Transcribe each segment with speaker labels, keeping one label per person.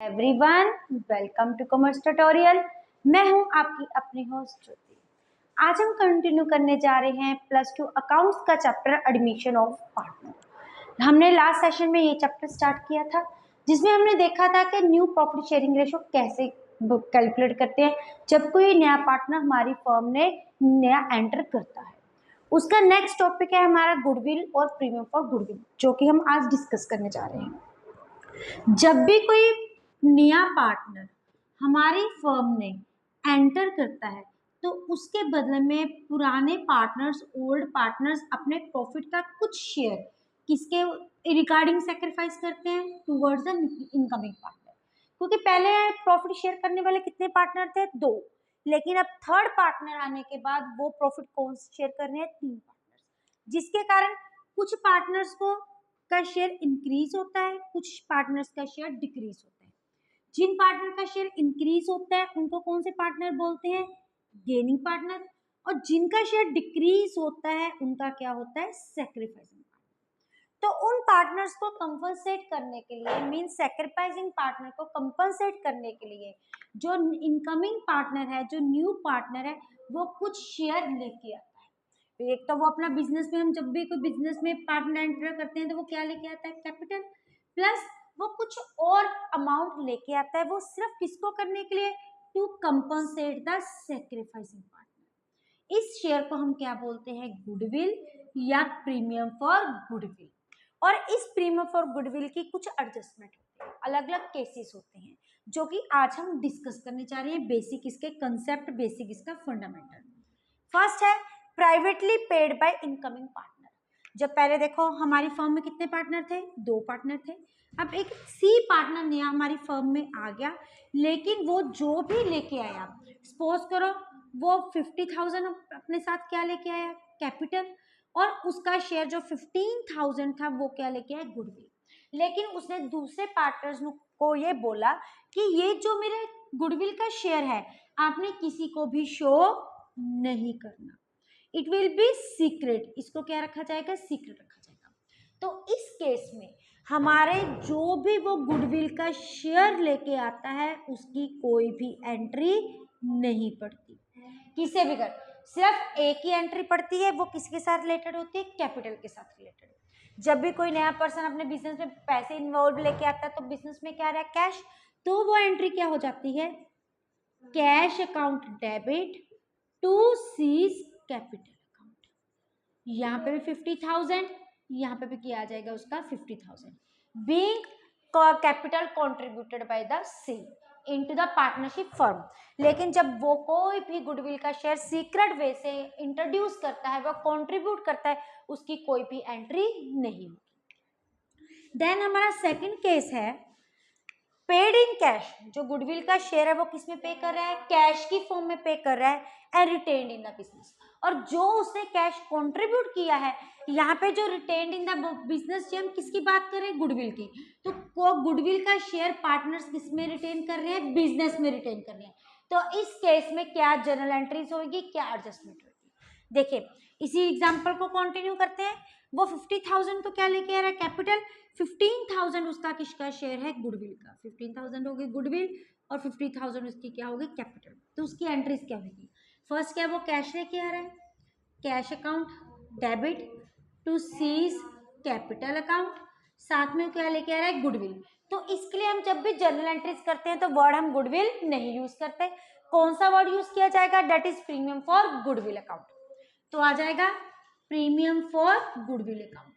Speaker 1: Everyone, welcome to commerce tutorial. मैं हूं आपकी अपनी होस्ट ज्योति। आज हम कंटिन्यू करने जा रहे हैं +2 अकाउंट्स का चैप्टर एडमिशन ऑफ पार्टनर। हमने लास्ट सेशन में ये चैप्टर स्टार्ट किया था जिसमें हमने देखा था कि न्यू प्रॉफिट शेयरिंग रेशो कैसे कैलकुलेट करते हैं जब कोई नया पार्टनर हमारी फर्म ने नया एंटर करता है। उसका नेक्स्ट टॉपिक है हमारा गुडविल और प्रीमियम फॉर गुडविल, जो कि हम आज डिस्कस करने जा रहे हैं। जब भी कोई नया पार्टनर हमारी फर्म में एंटर करता है तो उसके बदले में पुराने पार्टनर्स, ओल्ड पार्टनर्स अपने प्रॉफिट का कुछ शेयर किसके रिगार्डिंग सेक्रीफाइस करते हैं, टुवर्ड्स द इनकमिंग पार्टनर। क्योंकि पहले प्रॉफिट शेयर करने वाले कितने पार्टनर थे? 2। लेकिन अब थर्ड पार्टनर आने के बाद वो प्रॉफिट कौन शेयर कर रहे हैं? 3 पार्टनर्स, जिसके कारण कुछ पार्टनर्स को का शेयर इंक्रीज होता है, कुछ पार्टनर्स का शेयर डिक्रीज होता है। जिन पार्टनर का शेयर इंक्रीज होता है उनको कौन से पार्टनर बोलते हैं? Gaining partner. और जिनका शेयर डिक्रीज होता है उनका क्या होता है? Sacrificing partner. तो उन पार्टनर्स को कंपनसेट करने के लिए, मीन सैक्रिफाइसिंग पार्टनर को कंपनसेट करने के लिए जो इनकमिंग पार्टनर है, जो न्यू पार्टनर है, वो कुछ शेयर लेके आता है। एक तो वो अपना बिजनेस में, हम जब भी कोई बिजनेस में पार्टनर एंटर करते हैं तो वो क्या लेके आता है? कैपिटल, प्लस वो कुछ और अमाउंट लेके आता है। वो सिर्फ किसको करने के लिए? To compensate the sacrificing partner. इस शेयर को हम क्या बोलते हैं? गुडविल या प्रीमियम फॉर गुडविल। और इस प्रीमियम फॉर गुडविल की कुछ एडजस्टमेंट होते हैं, अलग अलग केसेस होते हैं जो कि आज हम डिस्कस करने जा रहे हैं। बेसिक इसके कंसेप्ट, बेसिक इसका फंडामेंटल। फर्स्ट है privately paid by incoming partner. जब पहले देखो हमारी फर्म में कितने पार्टनर थे? 2 पार्टनर थे। अब एक सी पार्टनर नया हमारी फर्म में आ गया, लेकिन वो जो भी लेके आया, सपोज करो वो 50,000 अपने साथ क्या लेके आया? कैपिटल। और उसका शेयर जो 15,000 था वो क्या लेके आया? गुडविल। लेकिन उसने दूसरे पार्टनर्स को ये बोला कि ये जो मेरे गुडविल का शेयर है आपने किसी को भी शो नहीं करना, इट विल बी सीक्रेट। इसको क्या रखा जाएगा? सीक्रेट रखा जाएगा। तो इस केस में हमारे जो भी वो गुडविल का शेयर लेके आता है उसकी कोई भी एंट्री नहीं पड़ती, किसे भी कर। सिर्फ एक ही एंट्री पड़ती है, वो किसके साथ रिलेटेड होती है? कैपिटल के साथ रिलेटेड। जब भी कोई नया पर्सन अपने बिजनेस में पैसे इन्वॉल्व लेके आता है तो बिजनेस में क्या रहा है? कैश। तो वो एंट्री क्या हो जाती है? Cash account debit to C's capital account. यहाँ पे भी 50,000, यहाँ पे भी किया जाएगा उसका 50,000 being capital contributed by the C into the partnership firm. लेकिन जब वो कोई भी गुडविल का शेयर सीक्रेट वे से इंट्रोड्यूस करता है, वो कंट्रीब्यूट करता है, उसकी कोई भी एंट्री नहीं होगी। देन हमारा सेकंड केस है पेड इन कैश। जो गुडविल का शेयर है वो किस में पे कर रहा है? कैश की फॉर्म में पे कर रहा है, and retained in the business. और जो उसने कैश कंट्रीब्यूट किया है, यहाँ पे जो रिटेन्ड इन द बिजनेस, हम किसकी बात कर रहे हैं? गुडविल की। तो वो गुडविल का शेयर पार्टनर्स किस में रिटेन कर रहे हैं? बिजनेस में रिटेन कर रहे हैं। तो इस केस में क्या जर्नल एंट्रीज होगी, क्या एडजस्टमेंट होगी? देखिए इसी एग्जाम्पल को कंटिन्यू करते हैं। वो 50,000 को क्या लेके आ रहा है? कैपिटल। 15,000 उसका किसका शेयर है? गुडविल का। 15,000 होगी गुडविल और 50,000 उसकी क्या होगी? कैपिटल। तो उसकी एंट्रीज क्या होगी? फर्स्ट क्या वो कैश लेके आ रहा है, cash account debit to C's capital account. साथ में क्या लेके आ रहा है? गुडविल। तो इसके लिए हम जब भी जर्नल एंट्रीज करते हैं तो वर्ड हम गुडविल नहीं यूज करते। कौन सा वर्ड यूज किया जाएगा? That is premium for goodwill account. तो आ जाएगा प्रीमियम फॉर गुडविल अकाउंट।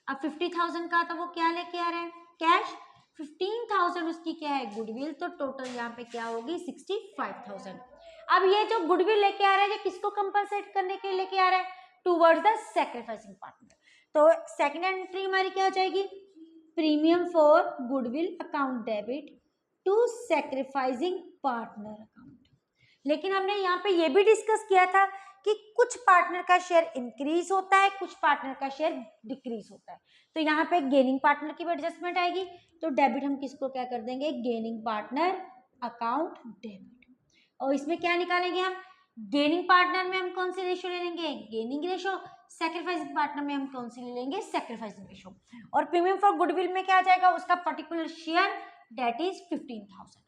Speaker 1: अब 50,000 का तो वो क्या लेके आ रहे हैं? कैश। 15,000 उसकी क्या है? गुडविल। तो टोटल यहाँ पे क्या होगी? 65,000। अब ये जो गुडविल लेके आ रहा है, ये किसको कंपनसेट करने के लिए लेके आ रहा है? Towards the sacrificing partner. तो सेकंड एंट्री हमारी क्या हो जाएगी? Premium for goodwill account debit to sacrificing partner account. लेकिन हमने यहाँ पे ये भी डिस्कस किया था कि कुछ पार्टनर का शेयर इंक्रीज होता है, कुछ पार्टनर का शेयर डिक्रीज होता है। तो यहाँ पे गेनिंग पार्टनर की भी एडजस्टमेंट आएगी। तो डेबिट हम किसको क्या कर देंगे? Gaining partner account debit. और इसमें क्या निकालेंगे हम? गेनिंग पार्टनर में हम कौन सी रेशो ले लेंगे? Gaining ratio. सैक्रिफाइसिंग पार्टनर में हम कौन सी ले लेंगे? Sacrificing ratio. और प्रीमियम फॉर गुडविल में क्या आ जाएगा? उसका पर्टिकुलर शेयर डेट इज 15,000।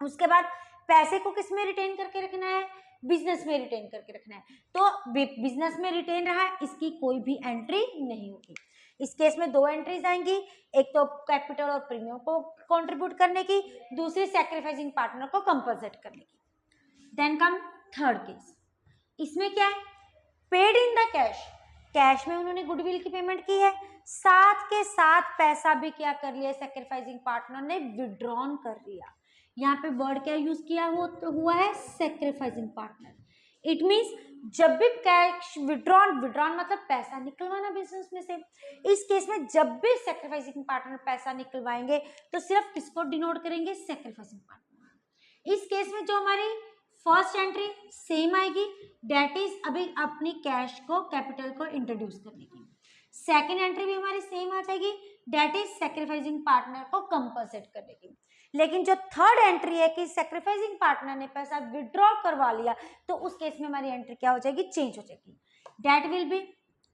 Speaker 1: उसके बाद पैसे को किस में रिटेन करके रखना है, बिजनेस में रिटेन करके रखना है। तो बिजनेस में रिटेन रहा, इसकी कोई भी एंट्री नहीं होगी। इस केस में दो एंट्रीज आएंगी, एक तो कैपिटल और प्रीमियम को कंट्रीब्यूट करने की, दूसरी सैक्रिफाइसिंग पार्टनर को कंपनसेट करने की। देन कम थर्ड केस, इसमें क्या है, paid in the cash, cash में उन्होंने गुडविल की पेमेंट की है, साथ के साथ पैसा भी क्या कर लिया, सैक्रिफाइसिंग पार्टनर ने विड्रॉन कर लिया। यहाँ पे वर्ड क्या यूज किया हुआ है, सैक्रिफाइसिंग पार्टनर। इट मीन्स जब भी कैश विड्रॉन मतलब पैसा निकलवाना बिजनेस में से, इस केस में जब भी सैक्रिफाइसिंग पार्टनर पैसा निकलवाएंगे तो सिर्फ किसको डिनोट करेंगे, सैक्रिफाइसिंग पार्टनर। इस केस में जो हमारी फर्स्ट एंट्री सेम आएगी, डेट इज अभी अपनी कैश को कैपिटल को इंट्रोड्यूस करने की। सेकेंड एंट्री भी हमारी सेम आ जाएगी, डेट इज सैक्रिफाइसिंग पार्टनर को कंपनसेट करने की। लेकिन जो थर्ड एंट्री है कि सैक्रिफाइसिंग पार्टनर ने पैसा विड्रॉ करवा लिया, तो उस केस में हमारी एंट्री क्या हो जाएगी, चेंज हो जाएगी। That will be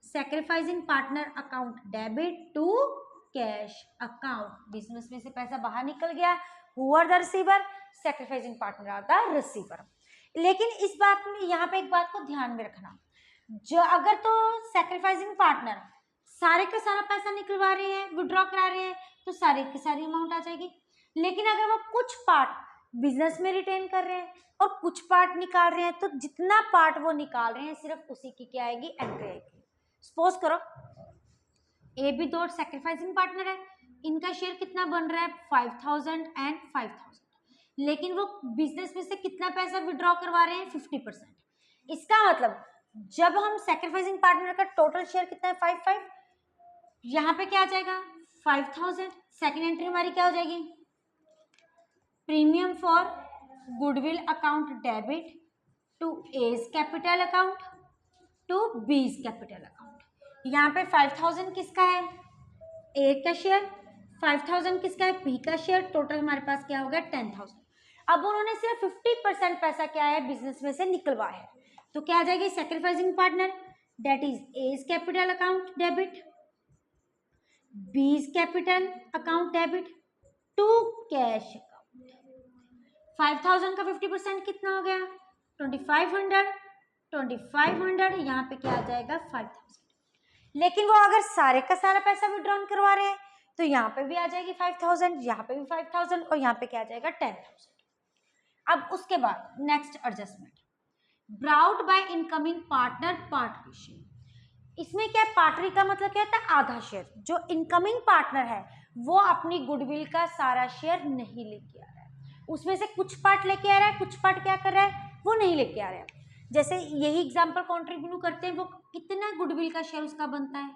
Speaker 1: sacrificing partner account debit to cash account. Business में से पैसा बाहर निकल गया, who are the receiver, sacrificing partner are the receiver. लेकिन इस बात में यहाँ पे एक बात को ध्यान में रखना, जो अगर तो सैक्रिफाइसिंग पार्टनर सारे का सारा पैसा निकलवा रहे हैं, विड्रॉ करा रहे हैं, तो सारी की सारी अमाउंट आ जाएगी। लेकिन अगर वो कुछ पार्ट बिजनेस में रिटेन कर रहे हैं और कुछ पार्ट निकाल रहे हैं, तो जितना पार्ट वो निकाल रहे हैं सिर्फ उसी की क्या आएगी, एंट्री आएगी। सपोज करो ए बी दो सैक्रिफाइसिंग पार्टनर है, इनका शेयर कितना बन रहा है, 5,000 एंड 5,000, लेकिन वो बिजनेस में से कितना पैसा विड्रॉ करवा रहे हैं, 50%। इसका मतलब जब हम सैक्रिफाइसिंग पार्टनर का टोटल शेयर कितना है, 5,500, यहाँ पे क्या आ जाएगा, 5,000। सेकेंड एंट्री हमारी क्या हो जाएगी, premium for goodwill account debit to A's capital account to B's capital account. यहाँ पे 5,000 किसका है, ए का शेयर, 5,000 किसका है, पी का शेयर, टोटल हमारे पास क्या हो गया, 10,000। अब उन्होंने सिर्फ 50% पैसा क्या है, बिजनेस में से निकलवाया है, तो क्या आ जाएगी, sacrificing partner that is A's capital account debit, B's capital account debit to cash account. 5,000 का 50% कितना हो गया, 2,500, 2,500, यहाँ पे क्या आ जाएगा, 5,000। लेकिन वो अगर सारे का सारा पैसा विड्रॉन करवा रहे हैं, तो यहाँ पे भी आ जाएगी 5,000, यहाँ पे भी 5,000, और यहाँ पे क्या आ जाएगा, 10,000। अब उसके बाद next adjustment, brought by incoming partner part share. इसमें क्या है, पार्टनर का मतलब क्या होता है, आधा शेयर। जो इनकमिंग पार्टनर है वो अपनी गुडविल का सारा शेयर नहीं लेके आ रहा है, उसमें से कुछ पार्ट लेके आ रहा है, कुछ पार्ट क्या कर रहा है, वो नहीं लेके आ रहा है। जैसे यही एग्जांपल कंट्रीब्यूट करते हैं, वो कितना गुडविल का शेयर उसका बनता है,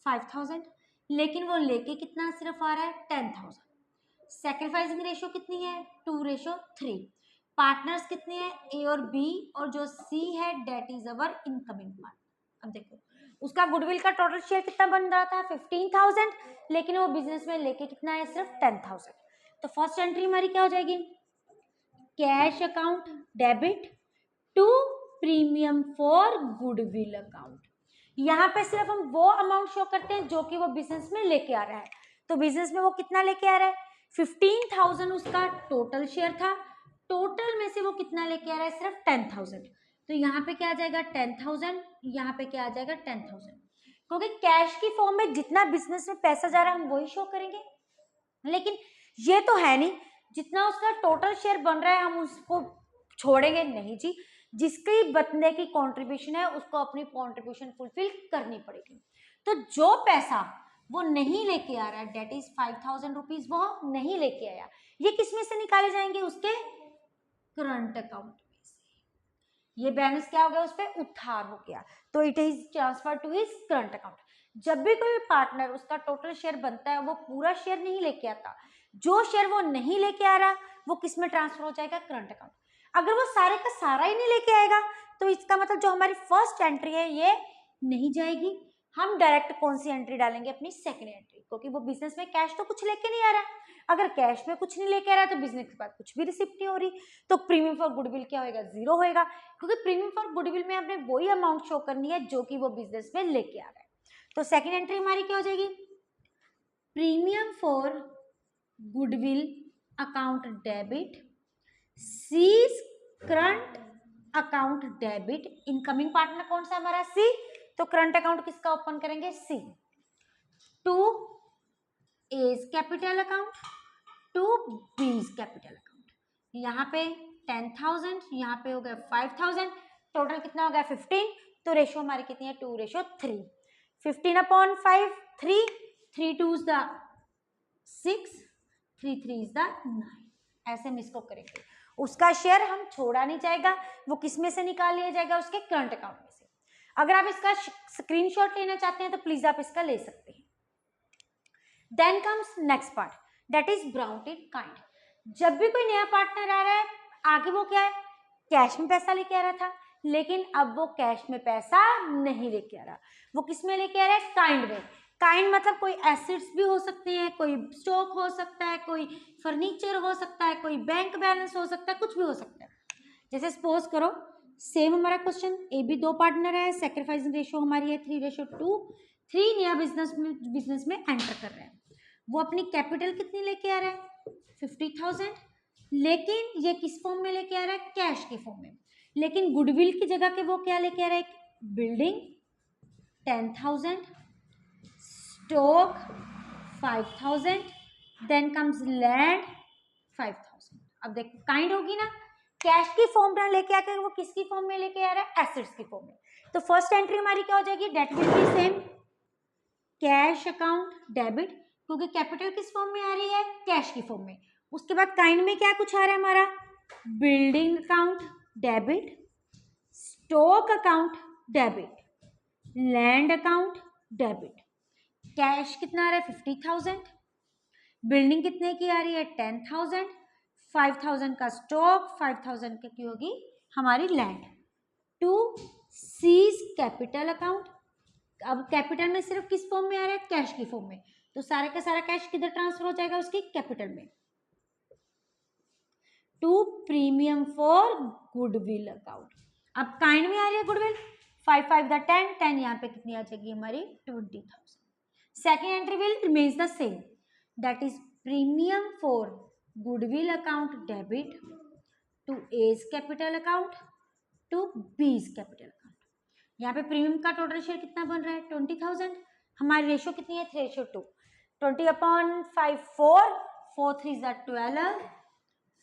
Speaker 1: 5,000, लेकिन वो लेके कितना सिर्फ आ रहा है, 10,000। सैक्रिफाइसिंग रेशियो कितनी है, 2:3। पार्टनर्स कितने हैं, ए और बी, और जो सी है that is our incoming partner. अब देखो उसका गुडविल का टोटल शेयर कितना बन रहा था, 15,000, लेकिन वो बिजनेस में लेके कितना है, सिर्फ 10,000। तो फर्स्ट एंट्री हमारी क्या हो जाएगी, cash account debit to premium for goodwill account. यहाँ पे सिर्फ हम वो अमाउंट शो करते हैं जो कि वो बिजनेस में लेके आ रहा है। तो बिजनेस में वो कितना लेके आ रहा है, 15,000 उसका टोटल शेयर था, टोटल में से वो कितना लेके आ रहा है, सिर्फ 10,000। तो यहाँ पे क्या आ जाएगा, 10,000, यहाँ पे क्या आ जाएगा, 10,000, क्योंकि कैश की फॉर्म में जितना बिजनेस में पैसा जा रहा है हम वही शो करेंगे। लेकिन ये तो है नहीं, जितना उसका टोटल शेयर बन रहा है हम उसको छोड़ेंगे नहीं जी, जिसकी बंदे की कंट्रीब्यूशन है उसको अपनी कंट्रीब्यूशन फुलफिल करनी पड़ेगी। तो जो पैसा वो नहीं लेके आ रहा है, डेट इज 5,000 रुपीज, वो नहीं लेके आया, ये किस में से निकाले जाएंगे, उसके करंट अकाउंट में से। ये बैलेंस क्या हो गया, उस पर उधार हो गया, तो it is transfer to his current account. जब भी कोई पार्टनर उसका टोटल शेयर बनता है, वो पूरा शेयर नहीं लेके आता, जो शेयर वो नहीं लेके आ रहा वो किस में ट्रांसफर हो जाएगा, करंट अकाउंट। अगर वो सारे का सारा ही नहीं लेके आएगा, तो इसका मतलब जो हमारी फर्स्ट एंट्री है ये नहीं जाएगी। हम डायरेक्ट कौन सी एंट्री डालेंगे, अपनी सेकंड एंट्री, क्योंकि वो बिजनेस में कैश तो कुछ लेके नहीं आ रहा है। अगर कैश में कुछ नहीं लेके आ रहा है तो बिजनेस के बाद कुछ भी रिसिप्ट नहीं हो रही, तो प्रीमियम फॉर गुडविल क्या होगा, 0 होएगा, क्योंकि प्रीमियम फॉर गुडविल में हमने वही अमाउंट शो करनी है जो कि वो बिजनेस में लेके आ रहा है। तो सेकेंड एंट्री हमारी क्या हो जाएगी, premium for goodwill account debit, C's current account debit. Incoming partner कौन सा हमारा? सी, तो करंट अकाउंट किसका ओपन करेंगे? See. To A's capital account, to B's capital account. यहाँ पे 10,000, यहाँ पे हो गया 5,000, टोटल कितना हो गया? 15। तो रेशो हमारी कितनी है? 2:3। 15/5, 3, 3 2s द 6, 3 3s द 9। ऐसे हम इसको करेंगे। उसका शेयर हम छोड़ा नहीं जाएगा, वो किस में से निकाल लिया जाएगा? उसके करंट अकाउंट में से। अगर आप इसका स्क्रीनशॉट लेना चाहते हैं तो प्लीज आप इसका ले सकते हैं। Then comes next part, that is brought kind. जब भी कोई नया पार्टनर आ रहा है, आगे वो क्या है? कैश में पैसा लेके आ रहा था, लेकिन अब वो कैश में पैसा नहीं लेके आ रहा, वो किस में लेके आ रहा है? काइंड में। काइंड मतलब कोई एसेट्स भी हो सकते हैं, कोई स्टॉक हो सकता है, कोई फर्नीचर हो सकता है, कोई बैंक बैलेंस हो सकता है, कुछ भी हो सकता है। जैसे सपोज करो, सेम हमारा क्वेश्चन, ए बी दो पार्टनर है, सेक्रीफाइसिंग रेशियो हमारी है 3:2। 3 नया बिजनेस में एंटर कर रहे हैं। वो अपनी कैपिटल कितनी लेके आ रहा है? 50,000। लेकिन ये किस फॉर्म में लेके आ रहा है? कैश के फॉर्म में। लेकिन गुडविल की जगह के वो क्या लेके आ रहा है? Building 10,000, stock 5,000, then comes land 5,000। अब देखो काइंड होगी ना, कैश की फॉर्म में लेके आकर वो किसकी फॉर्म में लेके आ रहा है? एसेट्स की फॉर्म में। तो फर्स्ट एंट्री हमारी क्या हो जाएगी? That will be same, cash account debit, क्योंकि कैपिटल किस फॉर्म में आ रही है? कैश की फॉर्म में। उसके बाद काइंड में क्या कुछ आ रहा है हमारा? Building account debit, stock account debit, land account debit. Cash कितना आ रहा है? 50,000। बिल्डिंग कितने की आ रही है? 10,000। 5,000 का स्टॉक, 5,000 की होगी हमारी land. To C's capital account. अब कैपिटल में सिर्फ किस फॉर्म में आ रहा है? कैश की फॉर्म में। तो सारे का सारा कैश किधर ट्रांसफर हो जाएगा? उसकी कैपिटल में। To premium for goodwill account. अब काइंड में आ रही है गुडविल, 5 5 द 10, 10 यहाँ पे कितनी आ जाएगी हमारी? 20,000। Second entry will remains the same, that is premium for goodwill account debit to A's capital account to B's capital account. यहाँ पे प्रीमियम का टोटल शेयर कितना बन रहा है? 20,000। हमारी रेशो कितनी है? 3:2। 20/5 4, 4 3 12,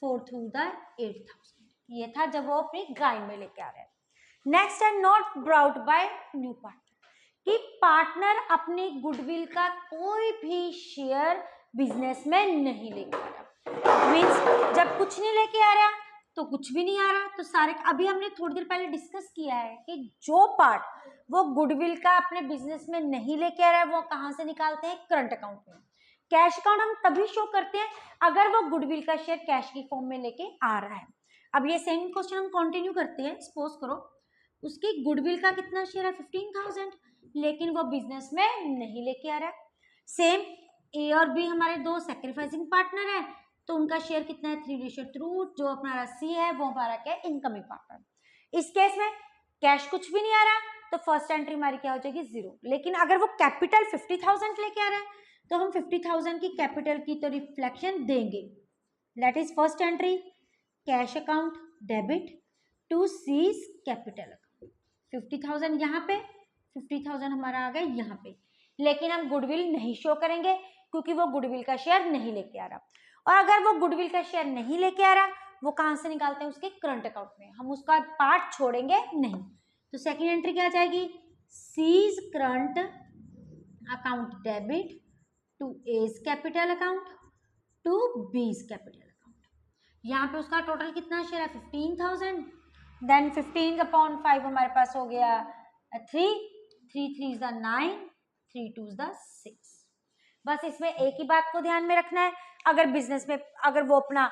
Speaker 1: 4 2 8,000। ये था जब वो अपनी गाइड में लेके आ रहे हैं। नेक्स्ट है not brought by new partner, कि पार्टनर अपने गुडविल का कोई भी शेयर बिजनेस में नहीं लेके आ रहा। मीन्स जब कुछ नहीं लेके आ रहा तो कुछ भी नहीं आ रहा। तो सारे अभी हमने थोड़ी देर पहले डिस्कस किया है कि जो पार्ट वो गुडविल का अपने बिजनेस में नहीं लेके आ रहा है, वो कहाँ से निकालते हैं? करंट अकाउंट में। कैश अकाउंट हम तभी शो करते हैं अगर वो गुडविल का शेयर कैश की फॉर्म में लेके आ रहा है। अब ये सेम क्वेश्चन हम कंटिन्यू करते हैं। सपोज करो उसकी गुडविल का कितना शेयर है? 15,000, लेकिन वो बिजनेस में नहीं लेके आ रहा है। सेम ए और बी हमारे दो सेक्रीफाइसिंग पार्टनर है, तो उनका शेयर कितना है? 3:2। जो हमारा सी है वो हमारा क्या है? Incoming partner. इस केस में कैश कुछ भी नहीं आ रहा, तो फर्स्ट एंट्री हमारी क्या हो जाएगी? 0। लेकिन अगर वो कैपिटल 50,000 लेके आ रहा है तो हम 50,000 की कैपिटल की तो रिफ्लेक्शन देंगे। That is first entry, cash account debit to C's capital account. 50,000 यहाँ पे, 50,000 हमारा आ गया यहाँ पे, लेकिन हम गुडविल नहीं शो करेंगे क्योंकि वो गुडविल का शेयर नहीं लेके आ रहा। और अगर वो गुडविल का शेयर नहीं लेके आ रहा, वो कहाँ से निकालते हैं? उसके करंट अकाउंट में। हम उसका पार्ट छोड़ेंगे नहीं। तो सेकेंड एंट्री क्या जाएगी? C's current account debit to A's capital account to B's capital account. यहाँ पे उसका टोटल कितना शेयर है? 15,000। देन 15/5 हमारे पास हो गया 3, 3 3 9, 3 2 6। बस इसमें एक ही बात को ध्यान में रखना है, अगर बिजनेस में अगर वो अपना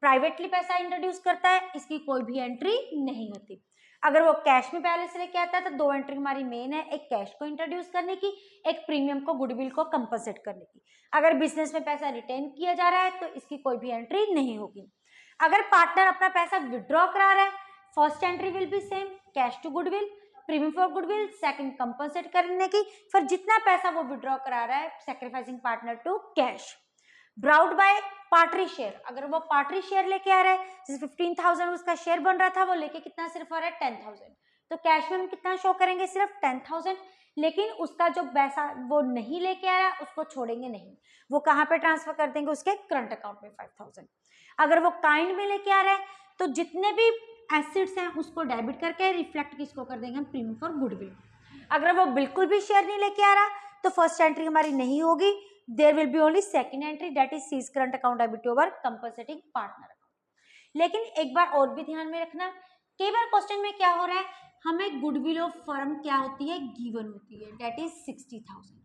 Speaker 1: प्राइवेटली पैसा इंट्रोड्यूस करता है, इसकी कोई भी एंट्री नहीं होती। अगर वो कैश में पहले से लेके आता है तो दो एंट्री हमारी मेन है, एक कैश को इंट्रोड्यूस करने की, एक प्रीमियम को गुडविल को कंपनसेट करने की। अगर बिजनेस में पैसा रिटेन किया जा रहा है तो इसकी कोई भी एंट्री नहीं होगी। अगर पार्टनर अपना पैसा विड्रॉ करा रहा है, first entry will be same, cash to goodwill, premium for goodwill, second compensate करने की। फिर जितना पैसा वो विड्रॉ करा रहा है, sacrificing partner to cash. Brought by पार्टरी शेयर, अगर वो पार्टरी शेयर लेके आ रहा है, जैसे 15,000 उसका शेयर बन रहा था, वो लेके कितना सिर्फ आ रहा है 10,000, तो कैश में हम कितना शो करेंगे, सिर्फ 10,000। लेकिन उसका जो पैसा वो नहीं लेके आ रहा है उसको छोड़ेंगे नहीं, वो कहाँ पे ट्रांसफर कर देंगे, उसके करंट अकाउंट में 5,000। अगर वो काइंड में लेके आ रहा है तो जितने भी एसिड्स हैं उसको डेबिट करके रिफ्लेक्ट किसको कर देंगे हम, प्रीमियम फॉर गुडविल। अगर वो बिल्कुल भी शेयर नहीं लेके आ रहा तो फर्स्ट एंट्री हमारी नहीं होगी, there will be only second entry, that is C's current account debit over compensating partner account. लेकिन एक बार और भी ध्यान में रखना, कई बार क्वेश्चन में क्या हो रहा है, हमें गुडविल ऑफ फर्म क्या होती है, गिवन होती है, दैट इज 60,000,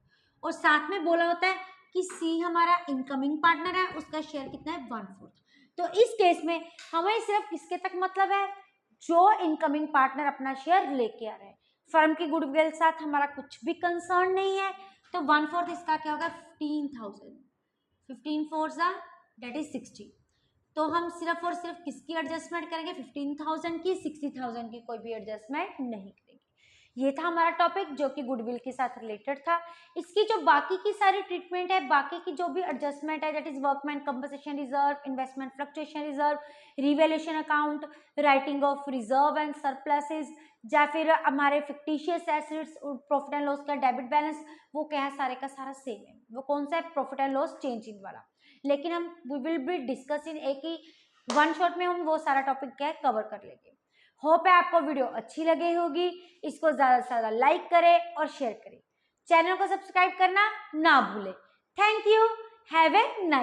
Speaker 1: और साथ में बोला होता है कि सी हमारा इनकमिंग पार्टनर है, उसका शेयर कितना है 1/4। तो इस केस में हमें सिर्फ किसके तक मतलब है, जो इनकमिंग पार्टनर अपना शेयर लेके आ रहे हैं, फर्म की गुडविल साथ हमारा कुछ भी कंसर्न नहीं है, तो 1/4 इसका क्या होगा 15,000, 15 4 दैट इज 60। तो हम सिर्फ और सिर्फ किसकी एडजस्टमेंट करेंगे, 15,000 की, 60,000 की कोई भी एडजस्टमेंट नहीं करेंगे। ये था हमारा टॉपिक जो कि गुडविल के साथ रिलेटेड था। इसकी जो बाकी की सारी ट्रीटमेंट है, बाकी की जो भी एडजस्टमेंट है, that is workman compensation reserve, investment fluctuation reserve, revaluation account, writing of reserve and surpluses, या फिर हमारे fictitious assets, profit and loss का डेबिट बैलेंस, वो क्या है, सारे का सारा सेम है। वो कौन सा है, profit and loss change in वाला। लेकिन हम we will be discuss in एक ही वन शॉट में, हम वो सारा टॉपिक क्या है कवर कर लेंगे। होप है आपको वीडियो अच्छी लगी होगी, इसको ज्यादा से ज्यादा लाइक करें और शेयर करें, चैनल को सब्सक्राइब करना ना भूलें। Thank you, have a nice